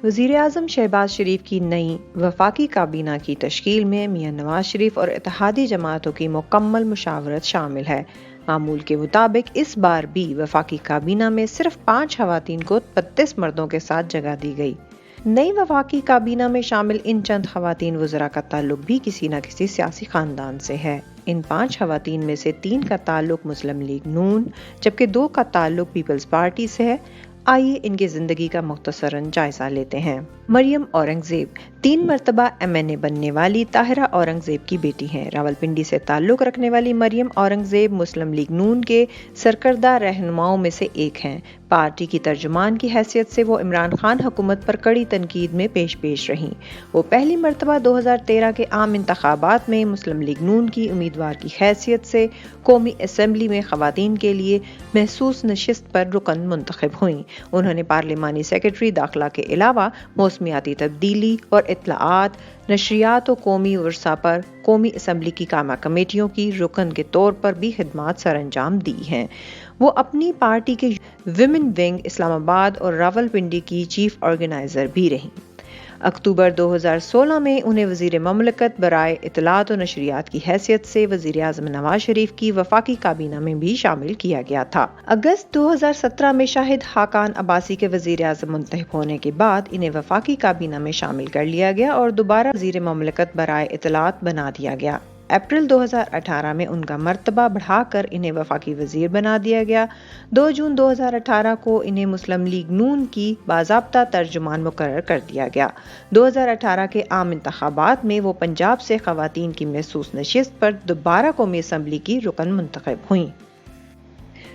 وزیر اعظم شہباز شریف کی نئی وفاقی کابینہ کی تشکیل میں میاں نواز شریف اور اتحادی جماعتوں کی مکمل مشاورت شامل ہے۔ معمول کے مطابق اس بار بھی وفاقی کابینہ میں صرف 5 خواتین کو 32 مردوں کے ساتھ جگہ دی گئی۔ نئی وفاقی کابینہ میں شامل ان چند خواتین وزراء کا تعلق بھی کسی نہ کسی سیاسی خاندان سے ہے۔ ان 5 خواتین میں سے 3 کا تعلق مسلم لیگ نون جبکہ 2 کا تعلق پیپلز پارٹی سے ہے۔ آئیے ان کی زندگی کا مختصراً جائزہ لیتے ہیں۔ مریم اورنگزیب 3 مرتبہ MNA بننے والی طاہرہ اورنگزیب کی بیٹی ہیں۔ راولپنڈی سے تعلق رکھنے والی مریم اورنگزیب مسلم لیگ نون کے سرکردہ رہنماؤں میں سے ایک ہیں۔ پارٹی کی ترجمان کی حیثیت سے وہ عمران خان حکومت پر کڑی تنقید میں پیش رہیں۔ وہ پہلی مرتبہ 2013 کے عام انتخابات میں مسلم لیگ نون کی امیدوار کی حیثیت سے قومی اسمبلی میں خواتین کے لیے محسوس نشست پر رکن منتخب ہوئیں۔ انہوں نے پارلیمانی سیکرٹری داخلہ کے علاوہ موسمیاتی تبدیلی اور اطلاعات، نشریات و قومی ورثہ پر قومی اسمبلی کی کامہ کمیٹیوں کی رکن کے طور پر بھی خدمات سر انجام دی ہیں۔ وہ اپنی پارٹی کے ویمن ونگ اسلام آباد اور راولپنڈی کی چیف آرگنائزر بھی رہیں۔ اکتوبر 2016 میں انہیں وزیر مملکت برائے اطلاعات و نشریات کی حیثیت سے وزیر اعظم نواز شریف کی وفاقی کابینہ میں بھی شامل کیا گیا تھا۔ اگست 2017 میں شاہد خاقان عباسی کے وزیر اعظم منتخب ہونے کے بعد انہیں وفاقی کابینہ میں شامل کر لیا گیا اور دوبارہ وزیر مملکت برائے اطلاعات بنا دیا گیا۔ اپریل 2018 میں ان کا مرتبہ بڑھا کر انہیں وفاقی وزیر بنا دیا گیا۔ 2 جون 2018 کو انہیں مسلم لیگ نون کی باضابطہ ترجمان مقرر کر دیا گیا۔ 2018 کے عام انتخابات میں وہ پنجاب سے خواتین کی محسوس نشست پر دوبارہ قومی اسمبلی کی رکن منتخب ہوئیں۔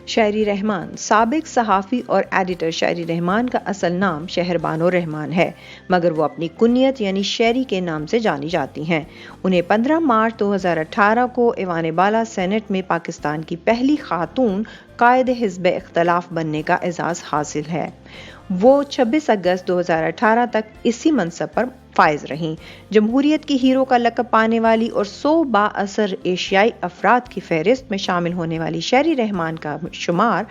شاعری رحمان سابق صحافی اور ایڈیٹر شاعری رحمان کا اصل نام شہربانو رحمان ہے، مگر وہ اپنی کنیت یعنی شیری کے نام سے جانی جاتی ہیں۔ انہیں 15 مارچ 2018 کو ایوان بالا سینٹ میں پاکستان کی پہلی خاتون قائد حزب اختلاف بننے کا اعزاز حاصل ہے۔ وہ 26 اگست 2018 تک اسی منصب پر فائز رہیں۔ جمہوریت کی ہیرو کا لقب پانے والی اور 100 بااثر ایشیائی افراد کی فہرست میں شامل ہونے والی شاعری رحمان کا شمار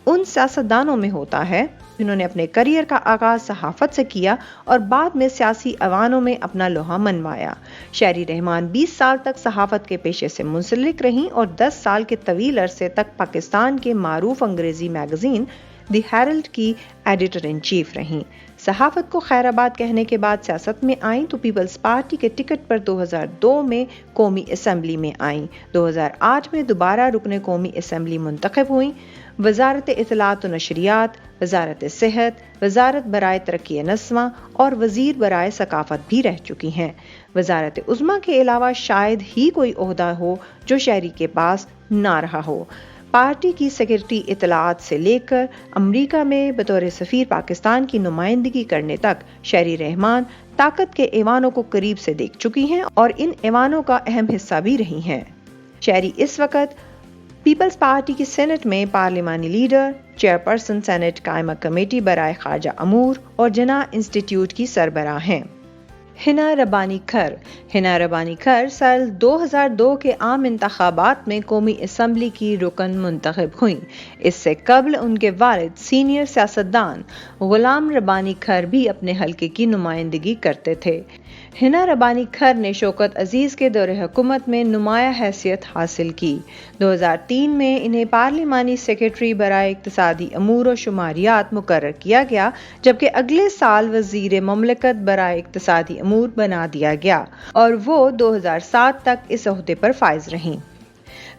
ان سیاستدانوں میں ہوتا ہے جنہوں نے اپنے کریئر کا آغاز صحافت سے کیا اور بعد میں سیاسی ایوانوں میں اپنا لوہا منوایا۔ شاعری رحمان 20 سال تک صحافت کے پیشے سے منسلک رہیں اور 10 سال کے طویل عرصے تک پاکستان کے معروف انگریزی میگزین دی ہیرلڈ کی ایڈیٹر ان چیف رہیں۔ صحافت کو خیر آباد کہنے کے بعد سیاست میں آئیں تو پیپلز پارٹی کے ٹکٹ پر 2002 میں قومی اسمبلی میں آئیں۔ 2008 میں دوبارہ رکن قومی اسمبلی منتخب ہوئیں۔ وزارت اطلاعات و نشریات، وزارت صحت، وزارت برائے ترقی نسواں اور وزیر برائے ثقافت بھی رہ چکی ہیں۔ وزارت عظمیٰ کے علاوہ شاید ہی کوئی عہدہ ہو جو شاعری کے پاس نہ رہا ہو۔ پارٹی کی سیکرٹری اطلاعات سے لے کر امریکہ میں بطور سفیر پاکستان کی نمائندگی کرنے تک شاعری رحمان طاقت کے ایوانوں کو قریب سے دیکھ چکی ہیں اور ان ایوانوں کا اہم حصہ بھی رہی ہیں۔ شاعری اس وقت پیپلز پارٹی کی سینٹ میں پارلیمانی لیڈر، چیئرپرسن سینٹ قائمہ کمیٹی برائے خارجہ امور اور جناح انسٹیٹیوٹ کی سربراہ ہیں۔ حنا ربانی کھر سال 2002 کے عام انتخابات میں قومی اسمبلی کی رکن منتخب ہوئیں۔ اس سے قبل ان کے والد سینئر سیاستدان غلام ربانی کھر بھی اپنے حلقے کی نمائندگی کرتے تھے۔ حنا ربانی کھر نے شوکت عزیز کے دور حکومت میں نمایاں حیثیت حاصل کی۔ 2003 میں انہیں پارلیمانی سیکرٹری برائے اقتصادی امور و شماریات مقرر کیا گیا، جبکہ اگلے سال وزیر مملکت برائے اقتصادی امور بنا دیا گیا اور وہ 2007 تک اس عہدے پر فائز رہیں۔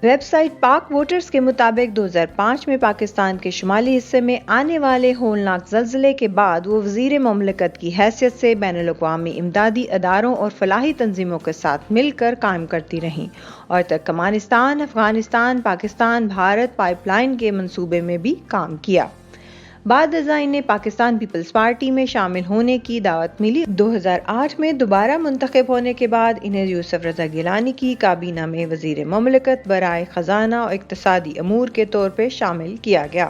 ویب سائٹ پاک ووٹرز کے مطابق 2005 میں پاکستان کے شمالی حصے میں آنے والے ہولناک زلزلے کے بعد وہ وزیر مملکت کی حیثیت سے بین الاقوامی امدادی اداروں اور فلاحی تنظیموں کے ساتھ مل کر کام کرتی رہیں اور Turkmenistan, Afghanistan, Pakistan Bharat pipe line کے منصوبے میں بھی کام کیا۔ بعد ازاں انہیں پاکستان پیپلز پارٹی میں شامل ہونے کی دعوت ملی۔ 2008 میں دوبارہ منتخب ہونے کے بعد انہیں یوسف رضا گیلانی کی کابینہ میں وزیر مملکت برائے خزانہ اور اقتصادی امور کے طور پر شامل کیا گیا۔